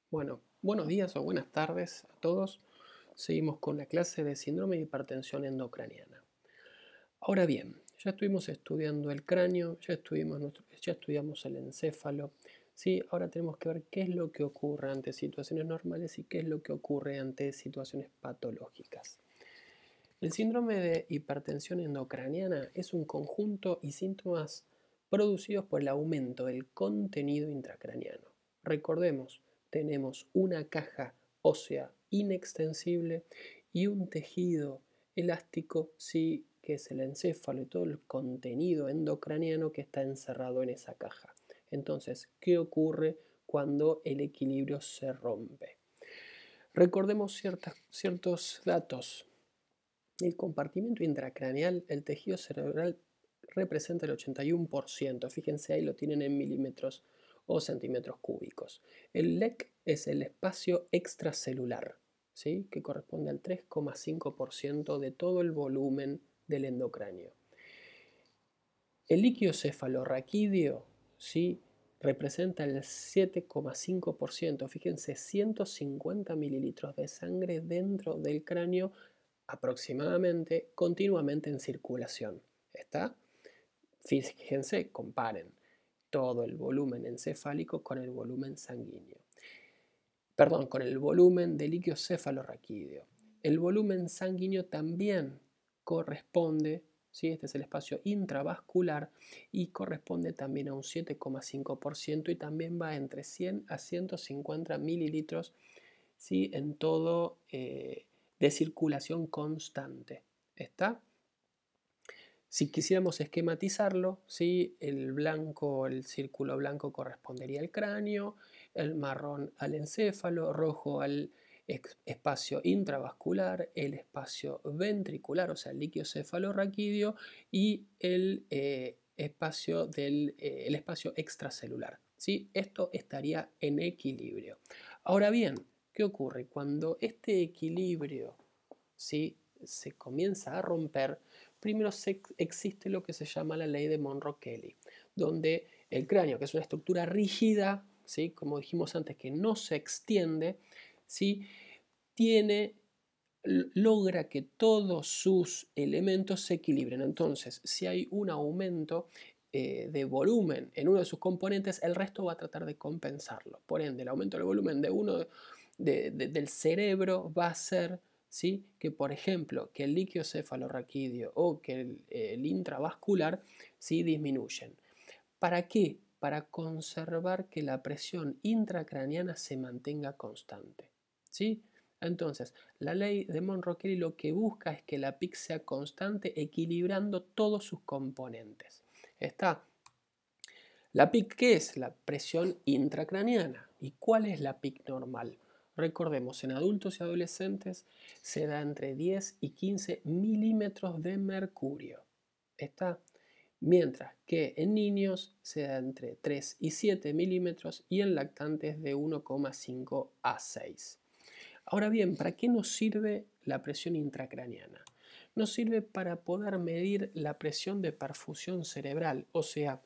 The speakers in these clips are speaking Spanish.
Bueno, buenos días o buenas tardes a todos. Seguimos con la clase de síndrome de hipertensión endocraniana. Ahora bien, ya estuvimos estudiando el cráneo, ya estudiamos el encéfalo. ¿Sí? Ahora tenemos que ver qué es lo que ocurre ante situaciones normales y qué es lo que ocurre ante situaciones patológicas. El síndrome de hipertensión endocraniana es un conjunto y síntomas producidos por el aumento del contenido intracraniano. Recordemos, tenemos una caja ósea inextensible y un tejido elástico, sí, que es el encéfalo y todo el contenido endocraniano que está encerrado en esa caja. Entonces, ¿qué ocurre cuando el equilibrio se rompe? Recordemos ciertos datos. El compartimento intracraneal, el tejido cerebral representa el 81%. Fíjense, ahí lo tienen en milímetros o centímetros cúbicos. El LEC es el espacio extracelular, ¿sí? Que corresponde al 3,5% de todo el volumen del endocráneo. El líquido cefalorraquídeo, ¿sí? Representa el 7,5%. Fíjense, 150 mililitros de sangre dentro del cráneo aproximadamente continuamente en circulación. ¿Está? Fíjense, comparen todo el volumen encefálico con el volumen sanguíneo. Perdón, con el volumen del líquido cefalorraquídeo. El volumen sanguíneo también corresponde, ¿sí? Este es el espacio intravascular y corresponde también a un 7,5% y también va entre 100 a 150 mililitros, ¿sí? En todo de circulación constante. ¿Está? Si quisiéramos esquematizarlo, ¿sí? El círculo blanco correspondería al cráneo, el marrón al encéfalo, rojo al espacio intravascular, el espacio ventricular, o sea, el líquido cefalorraquídeo, y el espacio extracelular. ¿Sí? Esto estaría en equilibrio. Ahora bien, ¿qué ocurre? Cuando este equilibrio, ¿sí?, se comienza a romper, primero existe lo que se llama la ley de Monro-Kelly, donde el cráneo, que es una estructura rígida, ¿sí?, como dijimos antes, que no se extiende, ¿sí?, logra que todos sus elementos se equilibren. Entonces, si hay un aumento de volumen en uno de sus componentes, el resto va a tratar de compensarlo. Por ende, el aumento del volumen del cerebro va a ser, ¿sí?, que, por ejemplo, que el líquido cefalorraquídeo o que el intravascular, ¿sí?, disminuyen. ¿Para qué? Para conservar que la presión intracraniana se mantenga constante. ¿Sí? Entonces, la ley de Monro-Kelly lo que busca es que la PIC sea constante, equilibrando todos sus componentes. ¿Está? ¿La PIC qué es? La presión intracraniana. ¿Y cuál es la PIC normal? Recordemos, en adultos y adolescentes se da entre 10 y 15 milímetros de mercurio. ¿Está? Mientras que en niños se da entre 3 y 7 milímetros y en lactantes de 1,5 a 6. Ahora bien, ¿para qué nos sirve la presión intracraniana? Nos sirve para poder medir la presión de perfusión cerebral, o sea,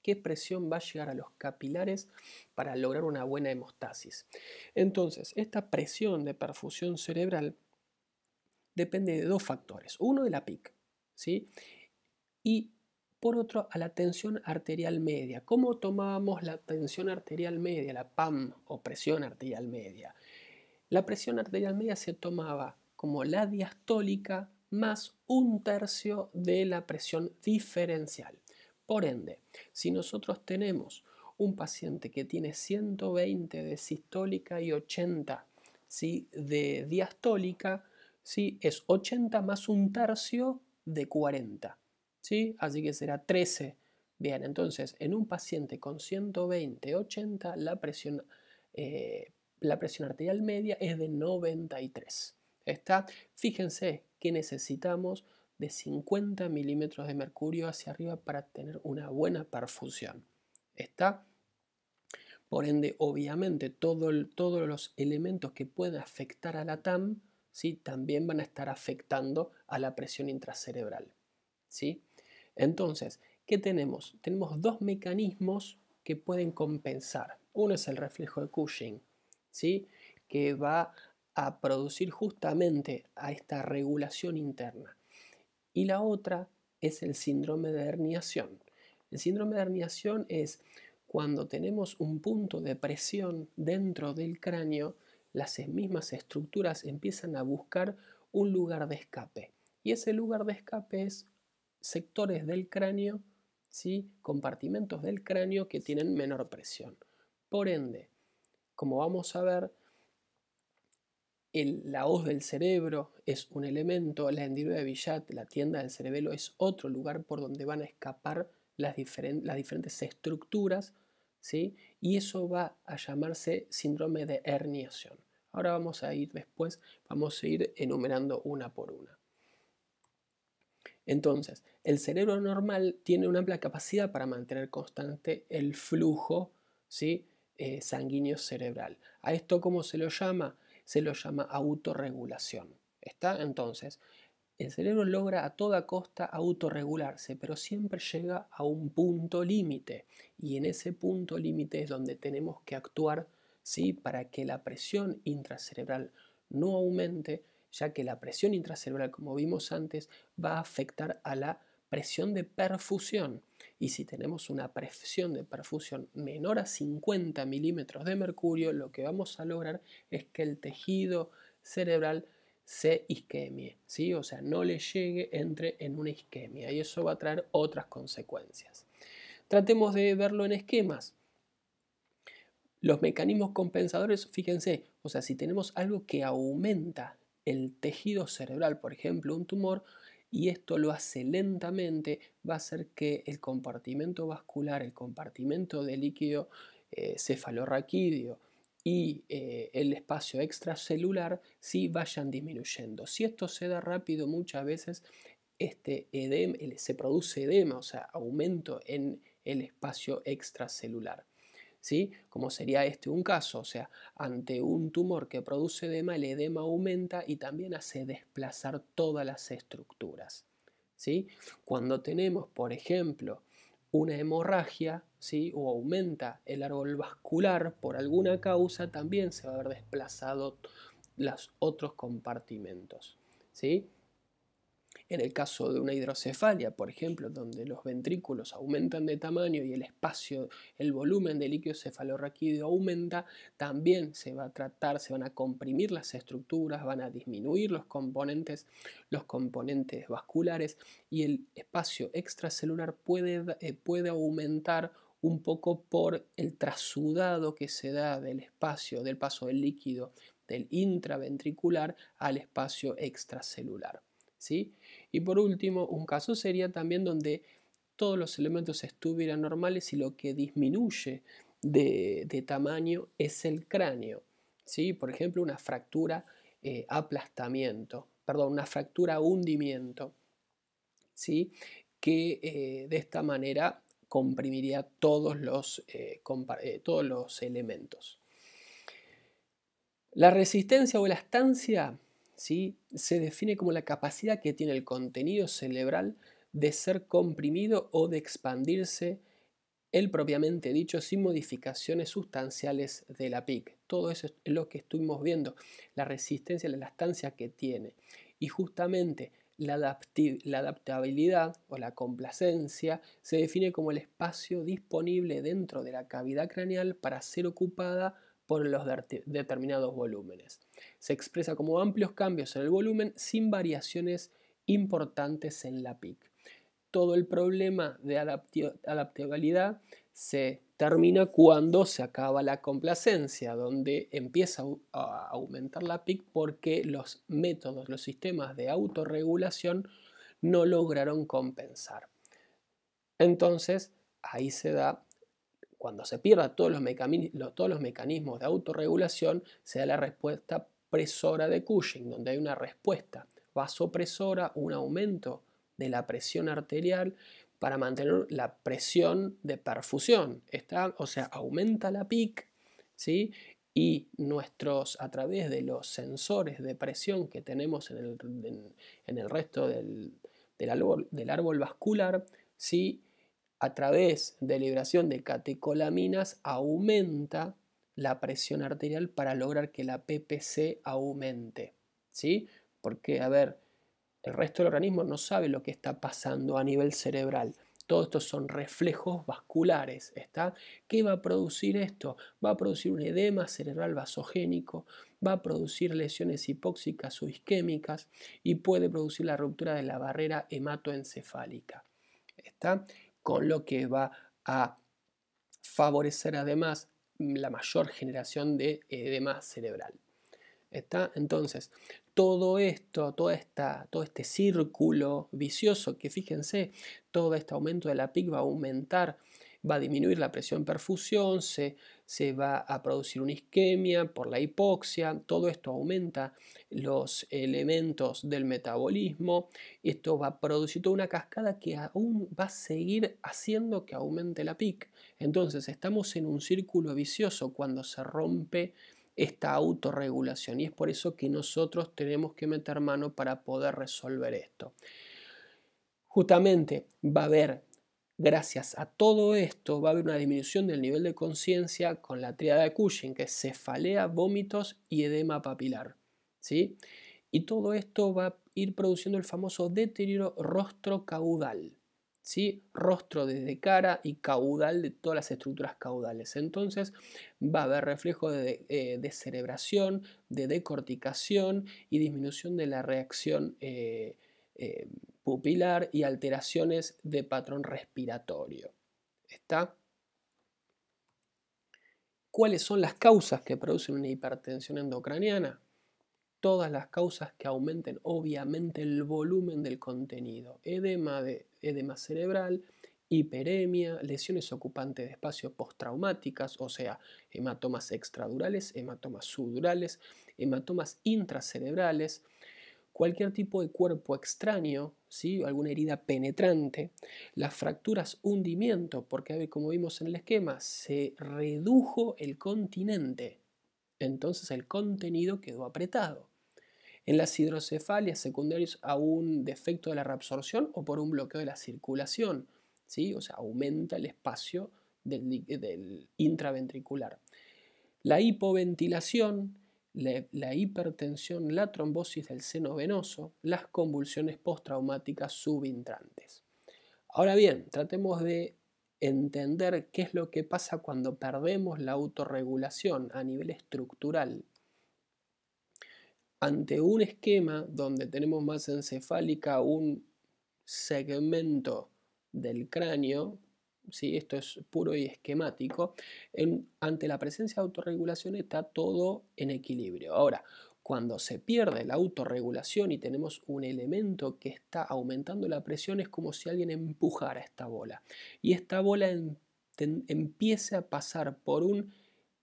qué presión va a llegar a los capilares para lograr una buena hemostasis. Entonces, esta presión de perfusión cerebral depende de dos factores. Uno, de la PIC, ¿sí?, y por otro, a la tensión arterial media. ¿Cómo tomábamos la tensión arterial media, la PAM o presión arterial media? La presión arterial media se tomaba como la diastólica más un tercio de la presión diferencial. Por ende, si nosotros tenemos un paciente que tiene 120 de sistólica y 80, ¿sí?, de diastólica, ¿sí?, es 80 más un tercio de 40. ¿Sí? Así que será 13. Bien, entonces en un paciente con 120-80 la presión arterial media es de 93. ¿Está? Fíjense que necesitamos de 50 milímetros de mercurio hacia arriba para tener una buena perfusión. ¿Está? Por ende, obviamente, todos los elementos que pueden afectar a la TAM, ¿sí?, también van a estar afectando a la presión intracerebral. ¿Sí? Entonces, ¿qué tenemos? Tenemos dos mecanismos que pueden compensar. Uno es el reflejo de Cushing, ¿sí? Que va a producir justamente a esta regulación interna. Y la otra es el síndrome de herniación. El síndrome de herniación es cuando tenemos un punto de presión dentro del cráneo, las mismas estructuras empiezan a buscar un lugar de escape. Y ese lugar de escape es sectores del cráneo, ¿sí? Compartimentos del cráneo que tienen menor presión. Por ende, como vamos a ver, la hoz del cerebro es un elemento, la hendidura de Billat, la tienda del cerebelo, es otro lugar por donde van a escapar las diferentes estructuras, ¿sí? Y eso va a llamarse síndrome de herniación. Ahora vamos a ir después, vamos a ir enumerando una por una. Entonces, el cerebro normal tiene una amplia capacidad para mantener constante el flujo, ¿sí? Sanguíneo cerebral. ¿A esto cómo se lo llama? Se lo llama autorregulación. ¿Está? Entonces, el cerebro logra a toda costa autorregularse, pero siempre llega a un punto límite. Y en ese punto límite es donde tenemos que actuar, ¿sí? Para que la presión intracerebral no aumente, ya que la presión intracerebral, como vimos antes, va a afectar a la presión de perfusión. Y si tenemos una presión de perfusión menor a 50 milímetros de mercurio, lo que vamos a lograr es que el tejido cerebral se isquemie, ¿sí? O sea, no le llegue, entre en una isquemia y eso va a traer otras consecuencias. Tratemos de verlo en esquemas. Los mecanismos compensadores, fíjense, o sea, si tenemos algo que aumenta el tejido cerebral, por ejemplo, un tumor, y esto lo hace lentamente, va a hacer que el compartimento vascular, el compartimento de líquido cefalorraquídeo y el espacio extracelular sí vayan disminuyendo. Si esto se da rápido, muchas veces se produce edema, o sea, aumento en el espacio extracelular. ¿Sí? Como sería un caso, o sea, ante un tumor que produce edema, el edema aumenta y también hace desplazar todas las estructuras. ¿Sí? Cuando tenemos, por ejemplo, una hemorragia, ¿sí? O aumenta el árbol vascular por alguna causa, también se va a ver desplazado los otros compartimentos. ¿Sí? En el caso de una hidrocefalia, por ejemplo, donde los ventrículos aumentan de tamaño y el espacio, el volumen del líquido cefalorraquídeo aumenta, también se va a tratar, se van a comprimir las estructuras, van a disminuir los componentes vasculares y el espacio extracelular puede aumentar un poco por el trasudado que se da del espacio, del paso del líquido del intraventricular al espacio extracelular. ¿Sí? Y por último, un caso sería también donde todos los elementos estuvieran normales y lo que disminuye de tamaño es el cráneo. ¿Sí? Por ejemplo, una fractura una fractura hundimiento, ¿sí? Que de esta manera comprimiría todos los elementos. La resistencia o elastancia, ¿sí? Se define como la capacidad que tiene el contenido cerebral de ser comprimido o de expandirse el propiamente dicho sin modificaciones sustanciales de la PIC. Todo eso es lo que estuvimos viendo, la resistencia, la elastancia que tiene. Y justamente la adaptabilidad o la complacencia se define como el espacio disponible dentro de la cavidad craneal para ser ocupada por los determinados volúmenes. Se expresa como amplios cambios en el volumen sin variaciones importantes en la PIC. Todo el problema de adaptabilidad se termina cuando se acaba la complacencia, donde empieza a aumentar la PIC porque los métodos, los sistemas de autorregulación no lograron compensar. Entonces, ahí se da, cuando se pierdan todos los mecanismos de autorregulación, se da la respuesta presora de Cushing, donde hay una respuesta vasopresora, un aumento de la presión arterial para mantener la presión de perfusión. O sea, aumenta la PIC, ¿sí? Y a través de los sensores de presión que tenemos en el resto del árbol vascular, ¿sí? A través de liberación de catecolaminas aumenta, la presión arterial para lograr que la PPC aumente, ¿sí? Porque, a ver, el resto del organismo no sabe lo que está pasando a nivel cerebral. Todos estos son reflejos vasculares, ¿está? ¿Qué va a producir esto? Va a producir un edema cerebral vasogénico, va a producir lesiones hipóxicas o isquémicas y puede producir la ruptura de la barrera hematoencefálica, ¿está? Con lo que va a favorecer además la mayor generación de edema cerebral. ¿Está? Entonces, todo esto, todo este círculo vicioso, que fíjense, todo este aumento de la PIC va a aumentar, va a disminuir la presión perfusión, se va a producir una isquemia por la hipoxia, todo esto aumenta los elementos del metabolismo, y esto va a producir toda una cascada que aún va a seguir haciendo que aumente la PIC. Entonces, estamos en un círculo vicioso cuando se rompe esta autorregulación, y es por eso que nosotros tenemos que meter mano para poder resolver esto. Justamente va a haber, gracias a todo esto, va a haber una disminución del nivel de conciencia con la tríada de Cushing, que es cefalea, vómitos y edema papilar, ¿sí? Y todo esto va a ir produciendo el famoso deterioro rostro-caudal, ¿sí? Rostro desde cara y caudal de todas las estructuras caudales. Entonces va a haber reflejo de descerebración, de decorticación y disminución de la reacción pupilar y alteraciones de patrón respiratorio. ¿Está? ¿Cuáles son las causas que producen una hipertensión endocraniana? Todas las causas que aumenten obviamente el volumen del contenido, edema cerebral, hiperemia, lesiones ocupantes de espacio postraumáticas, o sea, hematomas extradurales, hematomas subdurales, hematomas intracerebrales, cualquier tipo de cuerpo extraño, ¿sí? Alguna herida penetrante, las fracturas hundimiento, porque como vimos en el esquema, se redujo el continente, entonces el contenido quedó apretado. En las hidrocefalias secundarias a un defecto de la reabsorción o por un bloqueo de la circulación, ¿sí? O sea, aumenta el espacio del intraventricular. La hipoventilación, la hipertensión, la trombosis del seno venoso, las convulsiones postraumáticas subintrantes. Ahora bien, tratemos de entender qué es lo que pasa cuando perdemos la autorregulación a nivel estructural. Ante un esquema donde tenemos masa encefálica, un segmento del cráneo, ¿sí? Esto es puro y esquemático, ante la presencia de autorregulación está todo en equilibrio. Ahora, cuando se pierde la autorregulación y tenemos un elemento que está aumentando la presión, es como si alguien empujara esta bola. Y esta bola empieza a pasar por un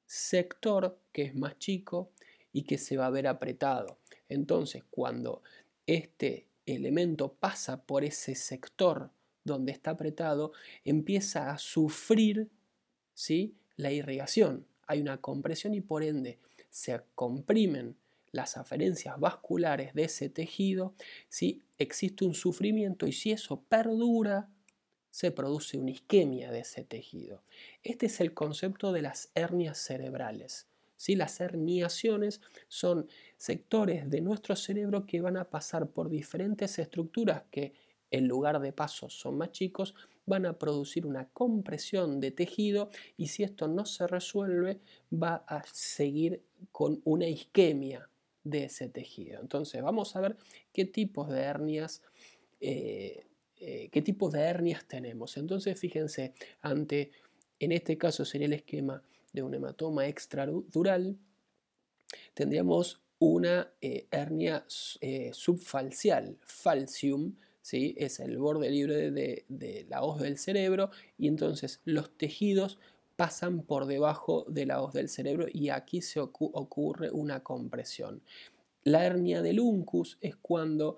sector que es más chico y que se va a ver apretado. Entonces, cuando este elemento pasa por ese sector donde está apretado, empieza a sufrir, ¿sí?, la irrigación. Hay una compresión y por ende se comprimen las aferencias vasculares de ese tejido, ¿sí? Existe un sufrimiento y si eso perdura, se produce una isquemia de ese tejido. Este es el concepto de las hernias cerebrales. ¿Sí? Las herniaciones son sectores de nuestro cerebro que van a pasar por diferentes estructuras que en lugar de pasos son más chicos, van a producir una compresión de tejido y si esto no se resuelve va a seguir con una isquemia de ese tejido. Entonces vamos a ver qué tipos de hernias tenemos. Entonces fíjense, en este caso sería el esquema de un hematoma extradural, tendríamos una hernia subfalcial, falcium, ¿sí? Es el borde libre de la hoz del cerebro y entonces los tejidos pasan por debajo de la hoz del cerebro y aquí se ocurre una compresión. La hernia del uncus es cuando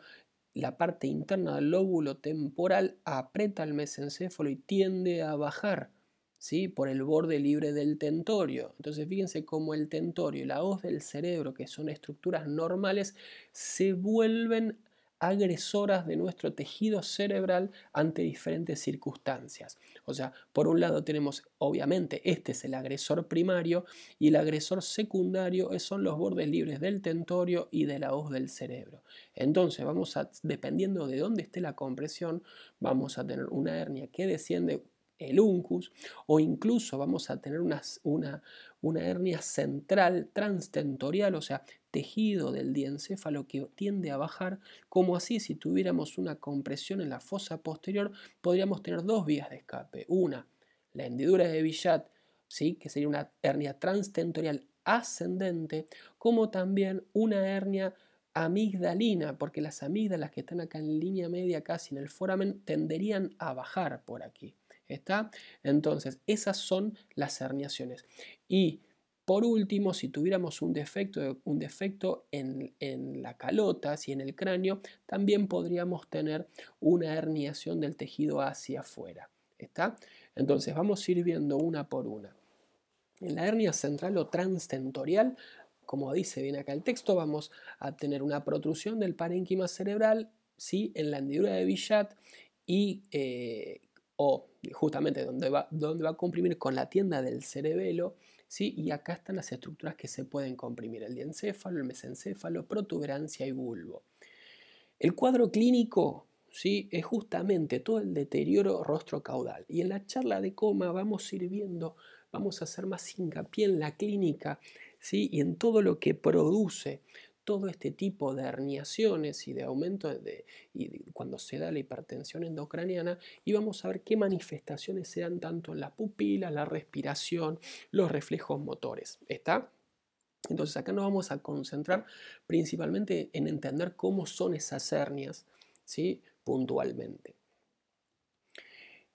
la parte interna del lóbulo temporal aprieta el mesencéfalo y tiende a bajar, ¿sí?, por el borde libre del tentorio. Entonces fíjense cómo el tentorio y la hoz del cerebro, que son estructuras normales, se vuelven agresoras de nuestro tejido cerebral ante diferentes circunstancias. O sea, por un lado tenemos, obviamente, este es el agresor primario y el agresor secundario son los bordes libres del tentorio y de la hoz del cerebro. Entonces, dependiendo de dónde esté la compresión, vamos a tener una hernia que desciende el uncus, o incluso vamos a tener una hernia central transtentorial, o sea, tejido del diencéfalo que tiende a bajar, como así si tuviéramos una compresión en la fosa posterior, podríamos tener dos vías de escape. Una, la hendidura de Billat, ¿sí? Que sería una hernia transtentorial ascendente, como también una hernia amigdalina, porque las amígdalas que están acá en línea media, casi en el foramen, tenderían a bajar por aquí. ¿Está? Entonces, esas son las herniaciones. Y por último, si tuviéramos un defecto en la calota, si en el cráneo, también podríamos tener una herniación del tejido hacia afuera. ¿Está? Entonces, vamos a ir viendo una por una. En la hernia central o transtentorial, como dice bien acá el texto, vamos a tener una protrusión del parénquima cerebral, ¿sí? En la hendidura de Billat y o justamente donde va a comprimir con la tienda del cerebelo, ¿sí? Y acá están las estructuras que se pueden comprimir: el diencéfalo, el mesencéfalo, protuberancia y bulbo. El cuadro clínico, ¿sí? Es justamente todo el deterioro rostrocaudal. Y en la charla de coma vamos a ir viendo, vamos a hacer más hincapié en la clínica, ¿sí? Y en todo lo que produce todo este tipo de herniaciones y de aumento cuando se da la hipertensión endocraniana, y vamos a ver qué manifestaciones se dan tanto en las pupilas, la respiración, los reflejos motores. ¿Está? Entonces acá nos vamos a concentrar principalmente en entender cómo son esas hernias, ¿sí? Puntualmente.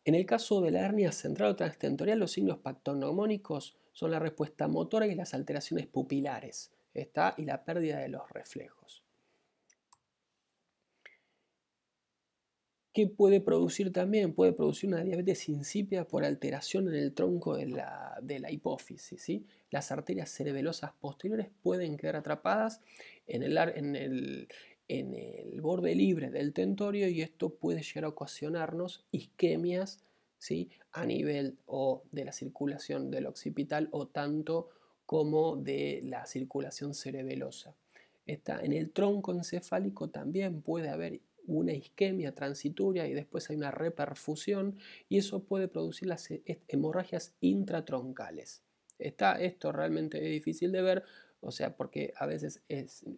En el caso de la hernia central o transtentorial, los signos patognomónicos son la respuesta motora y las alteraciones pupilares, ¿está? Y la pérdida de los reflejos. ¿Qué puede producir también? Puede producir una diabetes insípida por alteración en el tronco de la hipófisis, ¿sí? Las arterias cerebelosas posteriores pueden quedar atrapadas en el borde libre del tentorio, y esto puede llegar a ocasionarnos isquemias, ¿sí? A nivel o de la circulación del occipital o tanto como de la circulación cerebelosa. En el tronco encefálico también puede haber una isquemia transitoria y después hay una reperfusión, y eso puede producir las hemorragias intratroncales. Esto realmente es difícil de ver, o sea, porque a veces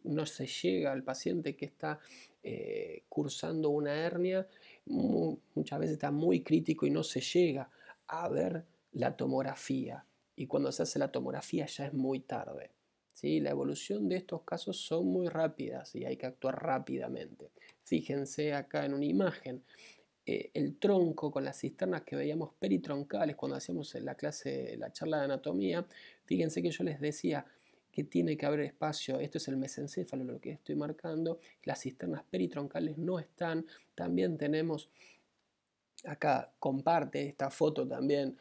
no se llega al paciente que está cursando una hernia, muchas veces está muy crítico y no se llega a ver la tomografía, y cuando se hace la tomografía ya es muy tarde. ¿Sí? La evolución de estos casos son muy rápidas y hay que actuar rápidamente. Fíjense acá en una imagen, el tronco con las cisternas que veíamos peritroncales cuando hacíamos la charla de anatomía. Fíjense que yo les decía que tiene que haber espacio, esto es el mesencéfalo lo que estoy marcando, las cisternas peritroncales no están. También tenemos acá, comparte esta foto también,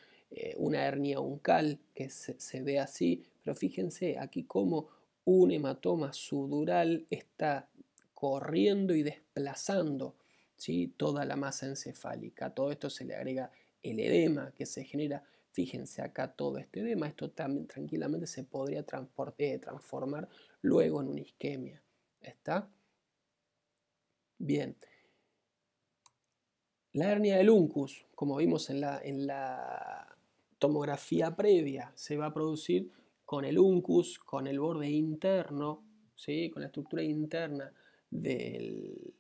una hernia uncal que se ve así, pero fíjense aquí cómo un hematoma sudural está corriendo y desplazando, ¿sí? Toda la masa encefálica. A todo esto se le agrega el edema que se genera. Fíjense acá todo este edema, esto también tranquilamente se podría transformar luego en una isquemia. ¿Está? Bien. La hernia del uncus, como vimos en la tomografía previa, se va a producir con el uncus, con el borde interno, ¿sí? Con la estructura interna del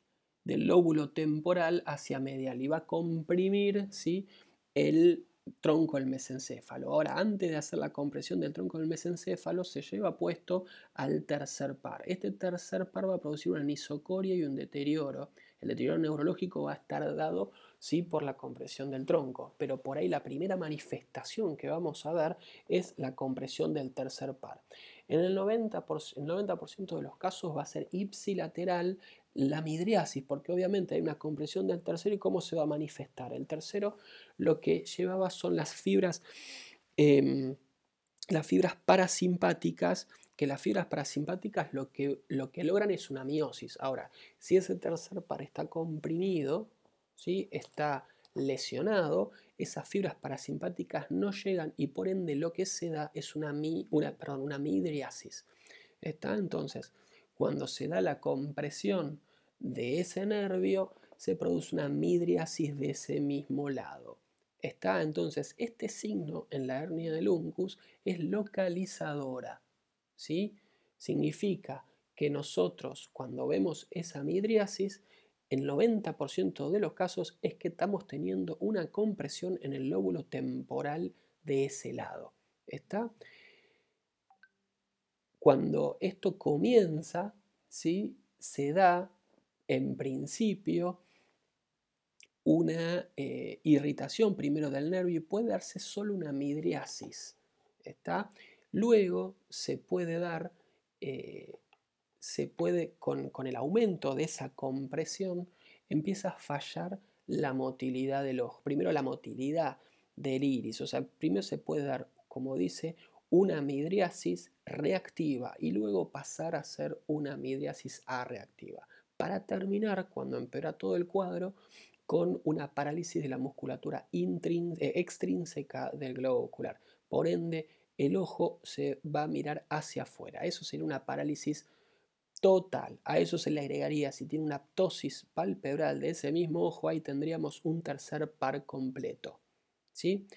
lóbulo temporal hacia medial, y va a comprimir, ¿sí? El tronco del mesencéfalo. Ahora, antes de hacer la compresión del tronco del mesencéfalo, se lleva puesto al tercer par. Este tercer par va a producir una anisocoria y un deterioro. El deterioro neurológico va a estar dado, sí, por la compresión del tronco, pero por ahí la primera manifestación que vamos a ver es la compresión del tercer par. En el 90% de los casos va a ser ipsilateral la midriasis, porque obviamente hay una compresión del tercero. ¿Y cómo se va a manifestar? El tercero lo que llevaba son las fibras las fibras parasimpáticas, que las fibras parasimpáticas lo que logran es una miosis. Ahora, si ese tercer par está comprimido, ¿sí? Está lesionado, esas fibras parasimpáticas no llegan y por ende lo que se da es una midriasis. ¿Está? Entonces, cuando se da la compresión de ese nervio, se produce una midriasis de ese mismo lado. ¿Está? Entonces, este signo en la hernia del uncus es localizadora. ¿Sí? Significa que nosotros, cuando vemos esa midriasis, el 90% de los casos es que estamos teniendo una compresión en el lóbulo temporal de ese lado. ¿Está? Cuando esto comienza, ¿sí? Se da en principio una irritación primero del nervio y puede darse solo una midriasis. ¿Está? Luego se puede dar, con el aumento de esa compresión, empieza a fallar la motilidad del ojo. Primero la motilidad del iris, o sea, primero se puede dar, como dice, una midriasis reactiva y luego pasar a ser una midriasis arreactiva. Para terminar, cuando empeora todo el cuadro, con una parálisis de la musculatura extrínseca del globo ocular. Por ende, el ojo se va a mirar hacia afuera. Eso sería una parálisis total. A eso se le agregaría, si tiene una ptosis palpebral de ese mismo ojo, ahí tendríamos un tercer par completo. ¿Sí?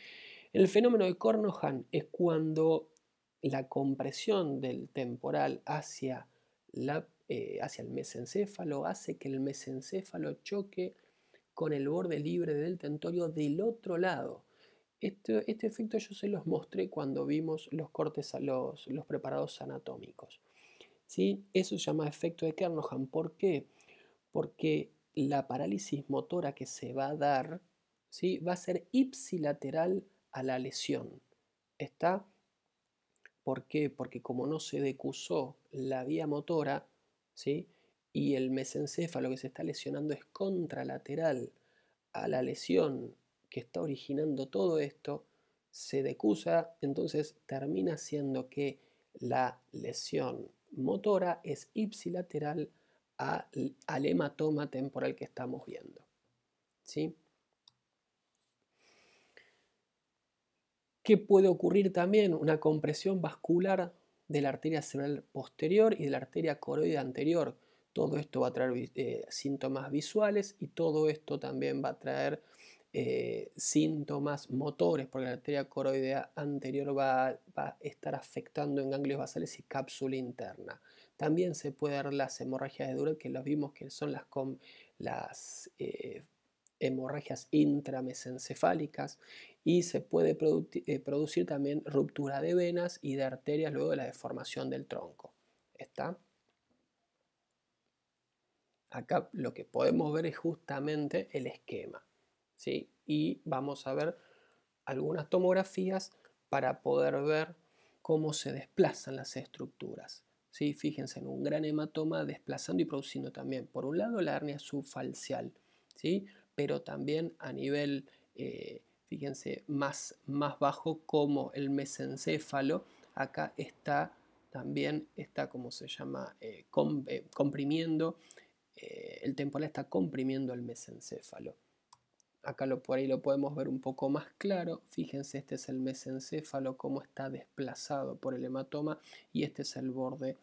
El fenómeno de Cornohan es cuando la compresión del temporal hacia el mesencéfalo hace que el mesencéfalo choque con el borde libre del tentorio del otro lado. Este efecto yo se los mostré cuando vimos los cortes, los preparados anatómicos. ¿Sí? Eso se llama efecto de Kernohan. ¿Por qué? Porque la parálisis motora que se va a dar, ¿sí? Va a ser ipsilateral a la lesión. ¿Está? ¿Por qué? Porque como no se decusó la vía motora, ¿sí? Y el mesencéfalo que se está lesionando es contralateral a la lesión que está originando todo esto, se decusa, entonces termina siendo que la lesión motora es ipsilateral al hematoma temporal que estamos viendo. ¿Sí? ¿Qué puede ocurrir también? Una compresión vascular de la arteria cerebral posterior y de la arteria coroide anterior. Todo esto va a traer síntomas visuales y todo esto también va a traer síntomas motores, porque la arteria coroidea anterior va a estar afectando en ganglios basales y cápsula interna. También se puede dar las hemorragias de Duret, que los vimos que son las hemorragias intramesencefálicas, y se puede producir también ruptura de venas y de arterias luego de la deformación del tronco. ¿Está? Acá lo que podemos ver es justamente el esquema, ¿sí? Y vamos a ver algunas tomografías para poder ver cómo se desplazan las estructuras. ¿Sí? Fíjense en un gran hematoma desplazando y produciendo también, por un lado, la hernia subfalcial, ¿sí? Pero también a nivel, fíjense, más bajo, como el mesencéfalo. Acá ¿cómo se llama? Comprimiendo, el temporal está comprimiendo el mesencéfalo. Acá por ahí lo podemos ver un poco más claro. Fíjense, este es el mesencéfalo, cómo está desplazado por el hematoma, y este es el borde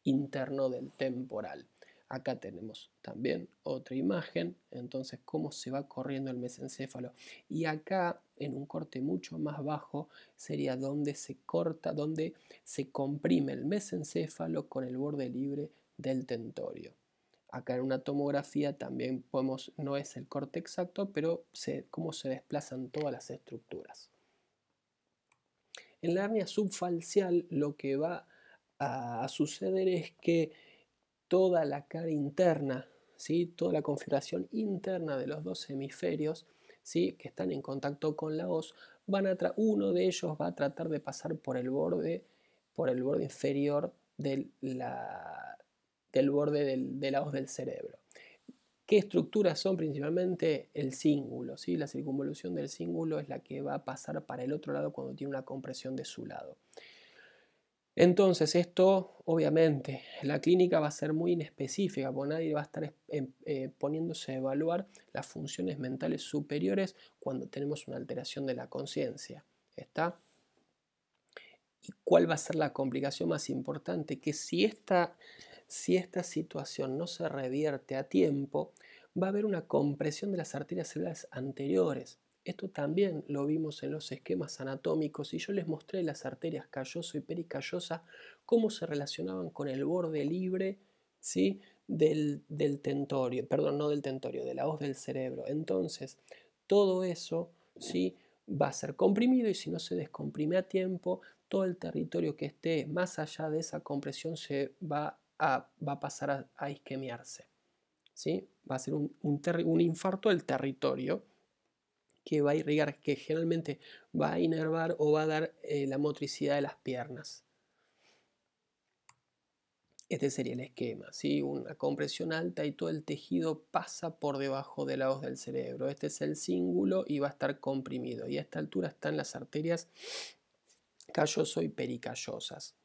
interno del temporal. Acá tenemos también otra imagen, entonces cómo se va corriendo el mesencéfalo. Y acá, en un corte mucho más bajo, sería donde se corta, donde se comprime el mesencéfalo con el borde libre del tentorio. Acá en una tomografía también podemos, no es el corte exacto, pero cómo se desplazan todas las estructuras. En la hernia subfalcial lo que va a suceder es que toda la cara interna, ¿sí? Toda la configuración interna de los dos hemisferios, ¿sí? Que están en contacto con la hoz, uno de ellos va a tratar de pasar por el borde inferior del borde de la hoz del cerebro. ¿Qué estructuras son? Principalmente el cíngulo, ¿sí? La circunvolución del cíngulo es la que va a pasar para el otro lado cuando tiene una compresión de su lado. Entonces esto, obviamente, la clínica va a ser muy inespecífica, porque nadie va a estar poniéndose a evaluar las funciones mentales superiores cuando tenemos una alteración de la conciencia. ¿Está? ¿Y cuál va a ser la complicación más importante? Que si esta situación no se revierte a tiempo, va a haber una compresión de las arterias celulares anteriores. Esto también lo vimos en los esquemas anatómicos y yo les mostré las arterias calloso y pericallosa, cómo se relacionaban con el borde libre, ¿sí? del tentorio, perdón, no del tentorio, de la hoz del cerebro. Entonces, todo eso, ¿sí? va a ser comprimido y si no se descomprime a tiempo, todo el territorio que esté más allá de esa compresión se va a pasar a isquemiarse. ¿Sí? Va a ser un infarto del territorio que va a irrigar, que generalmente va a inervar o va a dar la motricidad de las piernas. Este sería el esquema, ¿sí? Una compresión alta y todo el tejido pasa por debajo de la hoz del cerebro. Este es el cíngulo y va a estar comprimido. Y a esta altura están las arterias calloso y pericallosas.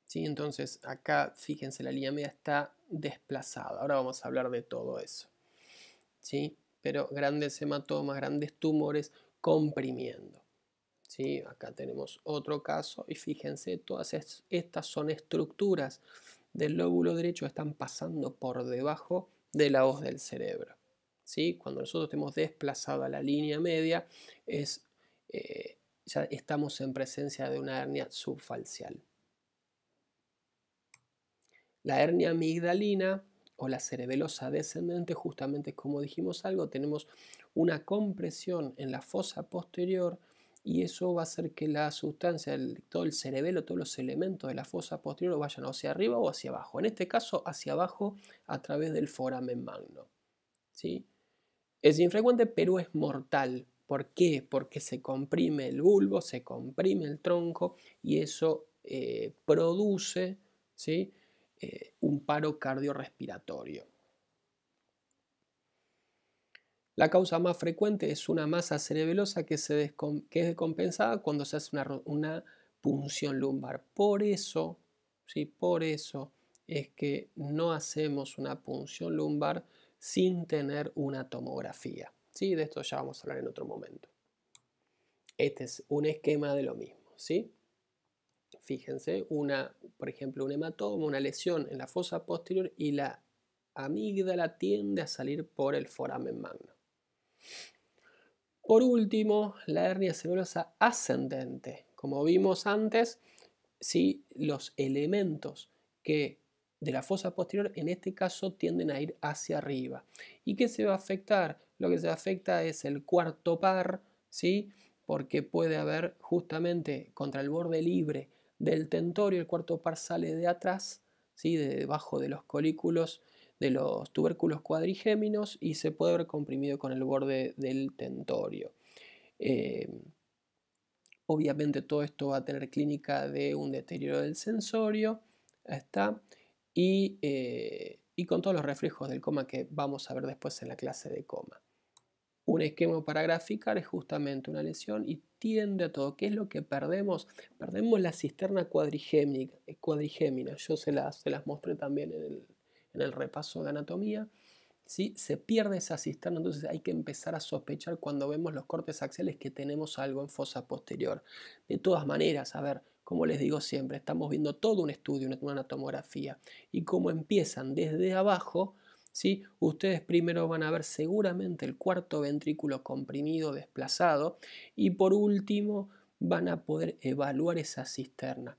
¿Sí? Entonces acá, fíjense, la línea media está desplazada. Ahora vamos a hablar de todo eso. ¿Sí? Pero grandes hematomas, grandes tumores comprimiendo. ¿Sí? Acá tenemos otro caso y fíjense, todas estas son estructuras del lóbulo derecho que están pasando por debajo de la hoz del cerebro. ¿Sí? Cuando nosotros tenemos desplazada la línea media, ya estamos en presencia de una hernia subfalcial. La hernia amigdalina o la cerebelosa descendente, justamente como dijimos algo, tenemos una compresión en la fosa posterior y eso va a hacer que la sustancia, todo el cerebelo, todos los elementos de la fosa posterior vayan hacia arriba o hacia abajo. En este caso, hacia abajo a través del foramen magno. ¿Sí? Es infrecuente, pero es mortal. ¿Por qué? Porque se comprime el bulbo, se comprime el tronco y eso produce, ¿sí? Un paro cardiorrespiratorio. La causa más frecuente es una masa cerebelosa que es descompensada cuando se hace una punción lumbar. Por eso, ¿sí? Por eso es que no hacemos una punción lumbar sin tener una tomografía. ¿Sí? De esto ya vamos a hablar en otro momento. Este es un esquema de lo mismo. ¿Sí? Fíjense, por ejemplo, un hematoma, una lesión en la fosa posterior y la amígdala tiende a salir por el foramen magno. Por último, la hernia cerebrosa ascendente. Como vimos antes, ¿sí? Los elementos de la fosa posterior en este caso tienden a ir hacia arriba. ¿Y qué se va a afectar? Lo que se afecta es el cuarto par, ¿sí? Porque puede haber justamente contra el borde libre del tentorio, el cuarto par sale de atrás, ¿sí? De debajo de los colículos de los tubérculos cuadrigéminos y se puede haber comprimido con el borde del tentorio. Obviamente todo esto va a tener clínica de un deterioro del sensorio, está, y con todos los reflejos del coma que vamos a ver después en la clase de coma. Un esquema para graficar es justamente una lesión y tiende a todo. ¿Qué es lo que perdemos? Perdemos la cisterna cuadrigémina. Yo se las mostré también en el repaso de anatomía. ¿Sí? Se pierde esa cisterna, entonces hay que empezar a sospechar cuando vemos los cortes axiales que tenemos algo en fosa posterior. De todas maneras, a ver, como les digo siempre, estamos viendo todo un estudio, una tomografía, y como empiezan desde abajo, ¿sí? Ustedes primero van a ver seguramente el cuarto ventrículo comprimido, desplazado, y por último van a poder evaluar esa cisterna.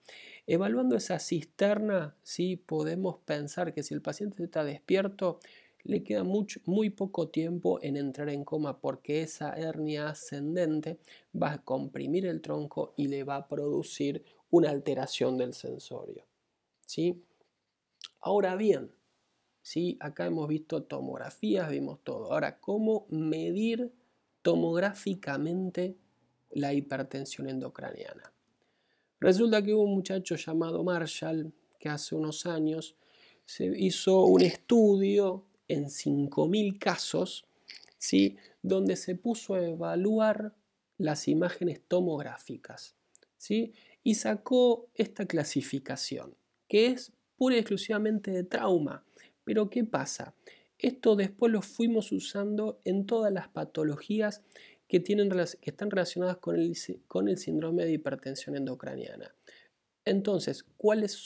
Evaluando esa cisterna, ¿sí? Podemos pensar que si el paciente está despierto, le queda muy poco tiempo en entrar en coma porque esa hernia ascendente va a comprimir el tronco y le va a producir una alteración del sensorio. ¿Sí? Ahora bien, ¿sí? Acá hemos visto tomografías, vimos todo. Ahora, ¿cómo medir tomográficamente la hipertensión endocraniana? Resulta que hubo un muchacho llamado Marshall que hace unos años se hizo un estudio en 5.000 casos, ¿sí? Donde se puso a evaluar las imágenes tomográficas, ¿sí? Y sacó esta clasificación, que es pura y exclusivamente de trauma. Pero ¿qué pasa? Esto después lo fuimos usando en todas las patologías que están relacionadas con el síndrome de hipertensión endocraniana. Entonces, ¿cuál es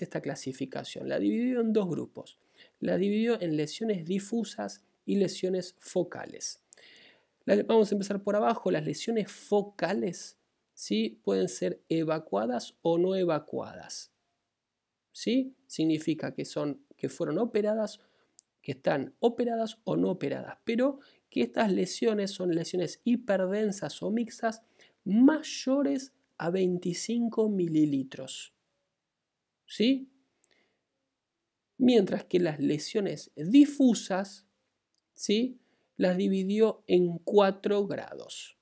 esta clasificación? La dividió en dos grupos. La dividió en lesiones difusas y lesiones focales. Vamos a empezar por abajo. Las lesiones focales, ¿sí? Pueden ser evacuadas o no evacuadas, ¿sí? Significa que fueron operadas, que están operadas o no operadas, pero que estas lesiones son lesiones hiperdensas o mixtas mayores a 25 mililitros, ¿sí? Mientras que las lesiones difusas, ¿sí? Las dividió en 4 grados.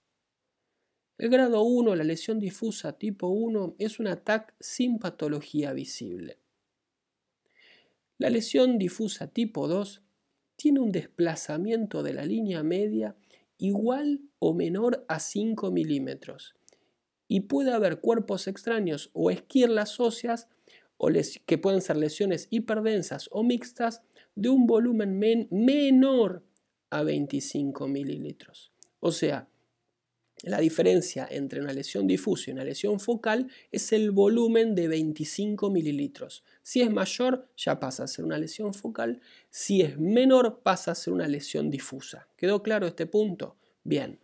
El grado 1, la lesión difusa tipo 1, es un TAC sin patología visible. La lesión difusa tipo 2 tiene un desplazamiento de la línea media igual o menor a 5 milímetros y puede haber cuerpos extraños o esquirlas óseas que pueden ser lesiones hiperdensas o mixtas de un volumen menor a 25 mililitros. O sea, la diferencia entre una lesión difusa y una lesión focal es el volumen de 25 mililitros. Si es mayor, ya pasa a ser una lesión focal. Si es menor, pasa a ser una lesión difusa. ¿Quedó claro este punto? Bien.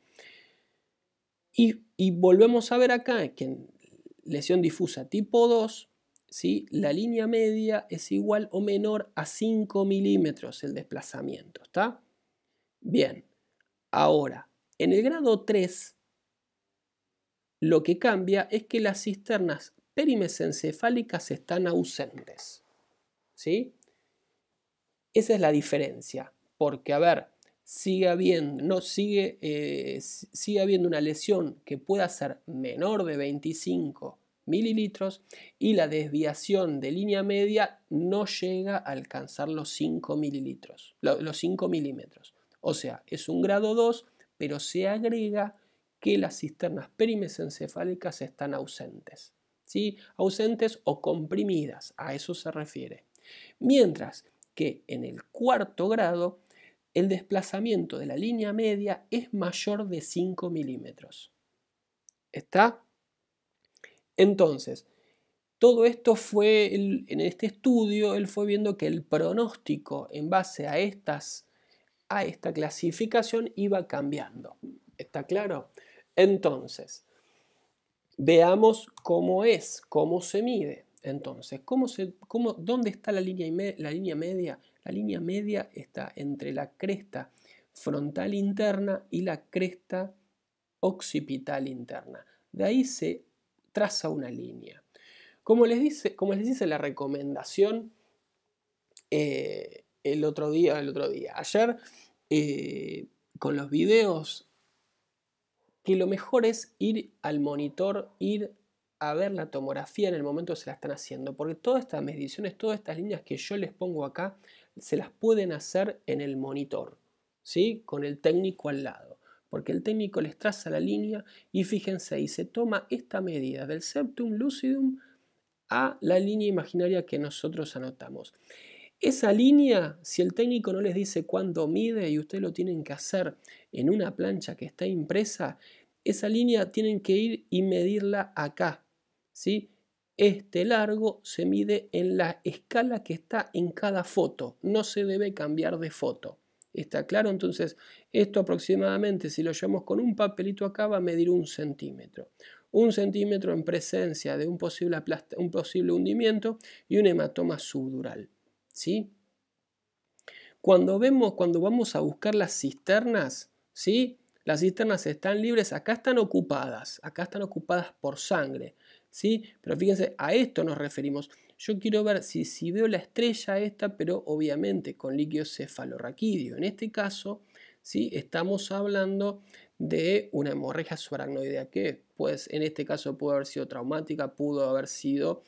Y volvemos a ver acá que en lesión difusa tipo 2, ¿sí? La línea media es igual o menor a 5 milímetros el desplazamiento. ¿Está? Bien. Ahora, en el grado 3, lo que cambia es que las cisternas perimesencefálicas están ausentes, ¿sí? Esa es la diferencia, porque, a ver, sigue habiendo una lesión que pueda ser menor de 25 mililitros y la desviación de línea media no llega a alcanzar los 5 mililitros, los 5 milímetros. O sea, es un grado 2, pero se agrega que las cisternas perimesencefálicas están ausentes, ¿sí? Ausentes o comprimidas, a eso se refiere. Mientras que en el 4.º grado el desplazamiento de la línea media es mayor de 5 milímetros. ¿Está? Entonces, todo esto en este estudio, él fue viendo que el pronóstico en base a esta clasificación iba cambiando. ¿Está claro? Entonces, veamos cómo se mide. Entonces, ¿dónde está la línea media? La línea media está entre la cresta frontal interna y la cresta occipital interna. De ahí se traza una línea. Como les dice la recomendación ayer, con los videos, que lo mejor es ir al monitor, ir a ver la tomografía en el momento que se la están haciendo, porque todas estas mediciones, todas estas líneas que yo les pongo acá, se las pueden hacer en el monitor, ¿sí? Con el técnico al lado, porque el técnico les traza la línea y fíjense, y se toma esta medida del septum lucidum a la línea imaginaria que nosotros anotamos. Esa línea, si el técnico no les dice cuándo mide y ustedes lo tienen que hacer en una plancha que está impresa, esa línea tienen que ir y medirla acá, ¿sí? Este largo se mide en la escala que está en cada foto, no se debe cambiar de foto. ¿Está claro? Entonces, esto aproximadamente, si lo llevamos con un papelito acá, va a medir 1 centímetro. 1 centímetro en presencia de un posible hundimiento y un hematoma subdural, ¿sí? Cuando vamos a buscar las cisternas, ¿sí? Las cisternas están libres, acá están ocupadas por sangre, ¿sí? Pero fíjense, a esto nos referimos. Yo quiero ver si veo la estrella esta, pero obviamente con líquido cefalorraquídeo. En este caso, ¿sí? Estamos hablando de una hemorragia subaracnoidea que, pues, en este caso pudo haber sido traumática, pudo haber sido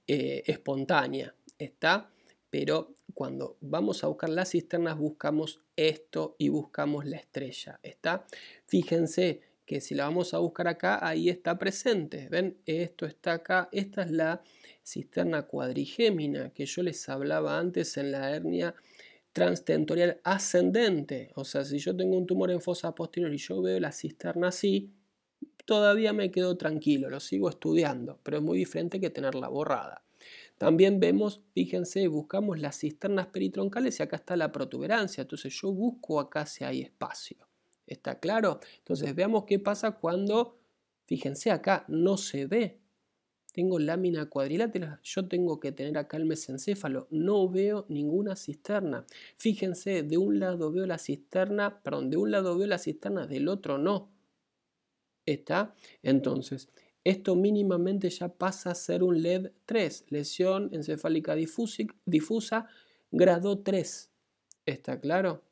espontánea, ¿está? Pero cuando vamos a buscar las cisternas buscamos esto y buscamos la estrella, ¿está? Fíjense que si la vamos a buscar acá, ahí está presente, ¿ven? Esto está acá, esta es la cisterna cuadrigémina que yo les hablaba antes en la hernia transtentorial ascendente. O sea, si yo tengo un tumor en fosa posterior y yo veo la cisterna así, todavía me quedo tranquilo, lo sigo estudiando, pero es muy diferente que tenerla borrada. También vemos, fíjense, buscamos las cisternas peritroncales y acá está la protuberancia, entonces yo busco acá si hay espacio. ¿Está claro? Entonces veamos qué pasa cuando, fíjense acá, no se ve. Tengo lámina cuadrilátera, yo tengo que tener acá el mesencéfalo, no veo ninguna cisterna. Fíjense, de un lado veo la cisterna, perdón, de un lado veo la cisterna, del otro no. ¿Está? Entonces, esto mínimamente ya pasa a ser un LED 3, lesión encefálica difusa, grado 3. ¿Está claro?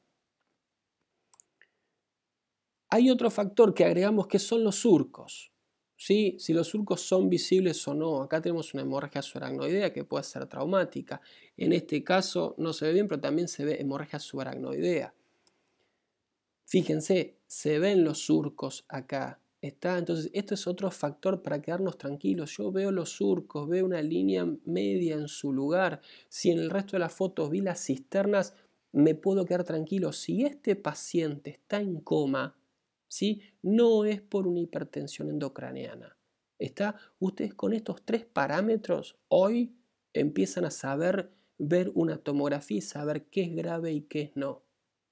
Hay otro factor que agregamos que son los surcos. ¿Sí? Si los surcos son visibles o no. Acá tenemos una hemorragia subaracnoidea que puede ser traumática. En este caso no se ve bien, pero también se ve hemorragia subaracnoidea. Fíjense, se ven los surcos acá. ¿Está? Entonces, esto es otro factor para quedarnos tranquilos. Yo veo los surcos, veo una línea media en su lugar. Si en el resto de las fotos vi las cisternas, me puedo quedar tranquilo. Si este paciente está en coma, ¿sí? No es por una hipertensión endocraneana. ¿Está? Ustedes con estos 3 parámetros hoy empiezan a saber ver una tomografía y saber qué es grave y qué es no.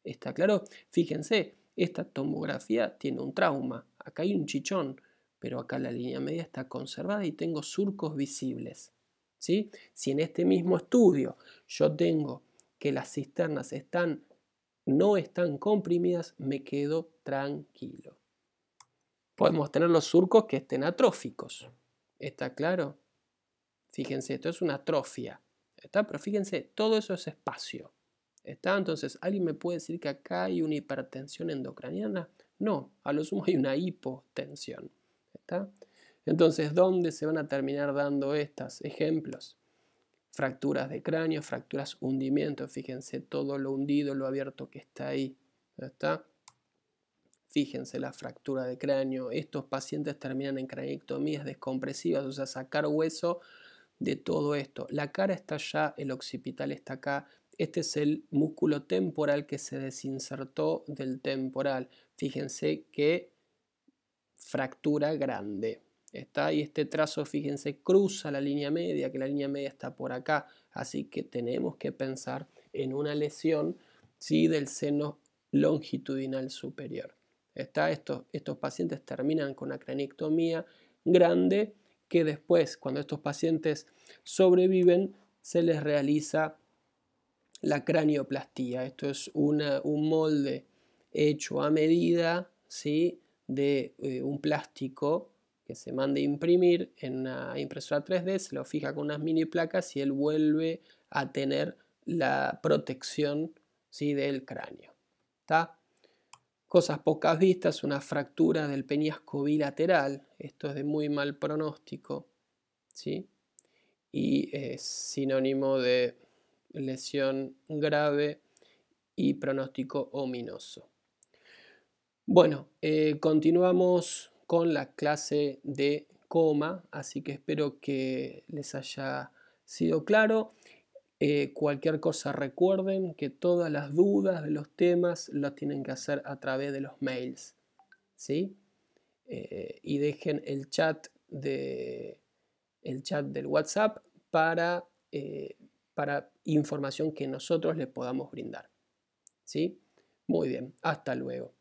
¿Está claro? Fíjense, esta tomografía tiene un trauma. Acá hay un chichón, pero acá la línea media está conservada y tengo surcos visibles. ¿Sí? Si en este mismo estudio yo tengo que las cisternas no están comprimidas, me quedo tranquilo. Podemos tener los surcos que estén atróficos. ¿Está claro? Fíjense, esto es una atrofia. ¿Está? Pero fíjense, todo eso es espacio. ¿Está? Entonces, ¿alguien me puede decir que acá hay una hipertensión endocraniana? No, a lo sumo hay una hipotensión. ¿Está? Entonces, ¿dónde se van a terminar dando estos ejemplos? Fracturas de cráneo, fracturas hundimiento. Fíjense todo lo hundido, lo abierto que está ahí. ¿Está? Fíjense la fractura de cráneo. Estos pacientes terminan en craniectomías descompresivas, o sea, sacar hueso de todo esto. La cara está allá, el occipital está acá. Este es el músculo temporal que se desinsertó del temporal. Fíjense qué fractura grande. ¿Está? Y este trazo, fíjense, cruza la línea media, que la línea media está por acá. Así que tenemos que pensar en una lesión, ¿sí?, del seno longitudinal superior. ¿Está? Estos pacientes terminan con una craniectomía grande que después, cuando estos pacientes sobreviven, se les realiza la cranioplastía. Esto es un molde hecho a medida, ¿sí?, de un plástico que se manda a imprimir en una impresora 3D, se lo fija con unas mini placas y él vuelve a tener la protección, ¿sí?, del cráneo. ¿Está? Cosas pocas vistas, una fractura del peñasco bilateral. Esto es de muy mal pronóstico, ¿sí?, y es sinónimo de lesión grave y pronóstico ominoso. Bueno, continuamos con la clase de coma, así que espero que les haya sido claro. Cualquier cosa recuerden que todas las dudas de los temas las tienen que hacer a través de los mails, ¿sí? Y dejen el chat del WhatsApp para información que nosotros les podamos brindar, ¿sí? Muy bien, hasta luego.